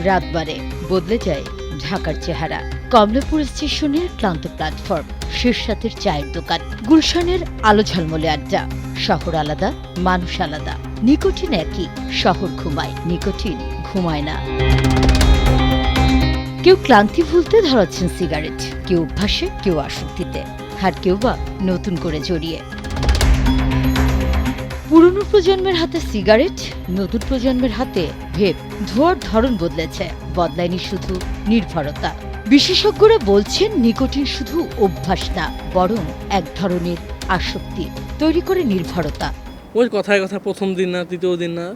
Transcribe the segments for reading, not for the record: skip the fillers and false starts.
রাত বাড়ে, বদলে যায় ঢাকার চেহারা। কমলাপুর স্টেশনের ক্লান্ত প্ল্যাটফর্ম, শেরশাতের চায়ের দোকান, গুলশানের আলো ঝলমলে আড্ডা। শহর আলাদা, মানুষ আলাদা। নিকোটিন একই, শহর ঘুমায়, নিকোটিন ঘুমায় না। কেউ ক্লান্তি ভুলতে ধরাচ্ছেন সিগারেট, কেউ অভ্যাসে, কেউ আসক্তিতে, আর কেউ বা নতুন করে জড়িয়ে। পুরনো প্রজন্মের হাতে সিগারেট, নতুন প্রজন্মের হাতে ভেপ। ধোয়ার ধরন বদলেছে, বদলায়নি শুধু নির্ভরতা। বিশেষজ্ঞরা বলছেন নিকোটিন শুধু অভ্যাস না, বরং এক ধরনের আসক্তি, তৈরি করে নির্ভরতা। ওই কথায় কথা প্রথম দিন না, দ্বিতীয় দিন না,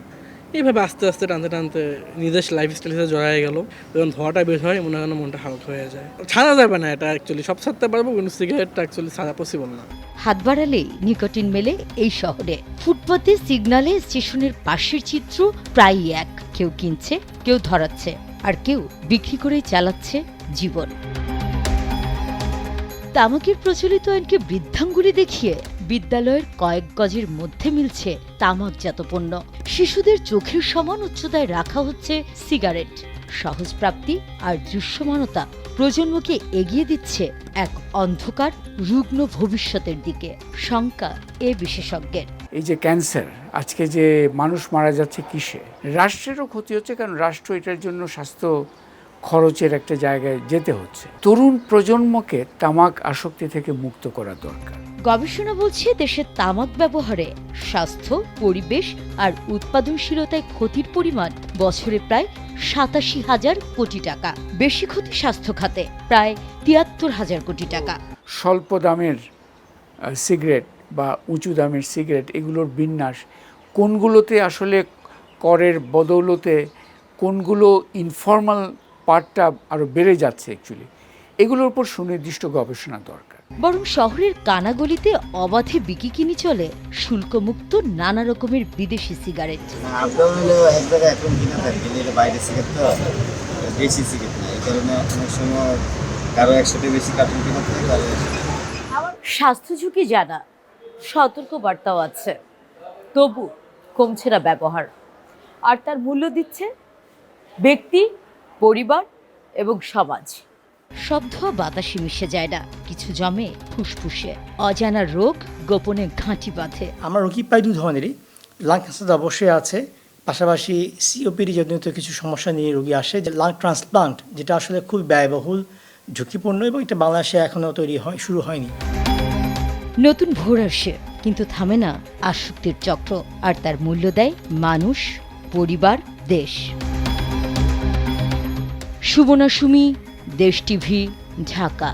এইভাবে আস্তে আস্তে টানতে টানতে নিজের লাইফস্টাইলের সাথে জড়ায় গেল। যখন ধোয়াটা বের হয় মনে হয় মনটা হালকা হয়ে যায়। ছাড়া যাবে না, এটা অ্যাকচুয়ালি সব ছাড়তে পারবো, কিন্তু সিগারেটটা অ্যাকচুয়ালি ছাড়া পসিবল না। হাত বাড়ালেই নিকোটিন মেলে এই শহরে। ফুটপাতে, সিগনালে, স্টেশনের পাশের চিত্র প্রায়ই এক। কেউ কিনছে, কেউ ধরাচ্ছে, আর কেউ বিক্রি করেই চালাচ্ছে জীবন। তামাকের প্রচলিত আইনকে বৃদ্ধাঙ্গুলি দেখিয়ে বিদ্যালয়ের কয়েক গজের মধ্যে মিলছে তামাকজাত পণ্য। শিশুদের চোখের সমান উচ্চতায় রাখা হচ্ছে সিগারেট। সহজ প্রাপ্তি আর দৃশ্যমানতা প্রজন্মকে এগিয়ে দিচ্ছে এক অন্ধকার রুগ্ন ভবিষ্যতের দিকে। শঙ্কা এ বিশেষজ্ঞের। এই যে ক্যান্সার, আজকে যে মানুষ মারা যাচ্ছে কিসে? রাষ্ট্রেরও ক্ষতি হচ্ছে, কারণ রাষ্ট্র এটার জন্য স্বাস্থ্য খরচের একটা জায়গায় যেতে হচ্ছে। তরুণ প্রজন্মকে তামাক আসক্তি থেকে মুক্ত করা দরকার। গবেষণা বলছে দেশে তামাক ব্যবহারে স্বাস্থ্য, পরিবেশ আর উৎপাদনশীলতায় ক্ষতির পরিমাণ বছরে প্রায় ৮৭,০০০ কোটি টাকা। বেশি ক্ষতি স্বাস্থ্য খাতে, প্রায় ৭৩,০০০ কোটি টাকা। স্বল্প দামের সিগারেট বা উঁচু দামের সিগারেট, এগুলোর বিন্যাস কোনগুলোতে আসলে করের বদৌলতে কোনগুলো ইনফর্মাল পার্টটা আরও বেড়ে যাচ্ছে, অ্যাকচুয়ালি এগুলোর উপর সুনির্দিষ্ট গবেষণা দরকার। বরং শহরের কানাগলিতে অবাধে বিকিকিনি চলে শুল্কমুক্ত নানা রকমের বিদেশি সিগারেট। স্বাস্থ্য ঝুঁকি জানা, সতর্ক বার্তাও আছে, তবু কমছে না ব্যবহার। আর তার মূল্য দিচ্ছে ব্যক্তি, পরিবার এবং সমাজ। সব ধোয়া বাতাসে মিশে যায় না, কিছু জমে ফুসফুসে। অজানা রোগ গোপনে ঘাঁটি বাঁধে। আমরা রোগী প্রায় দুই ধরনেরই। লাং ক্যান্সার তো অবশ্যই আছে, পাশাপাশি সিওপিডি জনিত কিছু সমস্যা নিয়ে রোগী আসে। যে লাং ট্রান্সপ্লান্ট, যেটা আসলে খুব ব্যয়বহুল, ঝুঁকিপূর্ণ, এবং এটা বাংলাদেশে এখনও শুরু হয়নি। নতুন ভোর আসে, কিন্তু থামে না আসক্তির চক্র। আর তার মূল্য দেয় মানুষ, পরিবার, দেশ। সুবনা সুমি, দেশ টিভি, ঢাকা।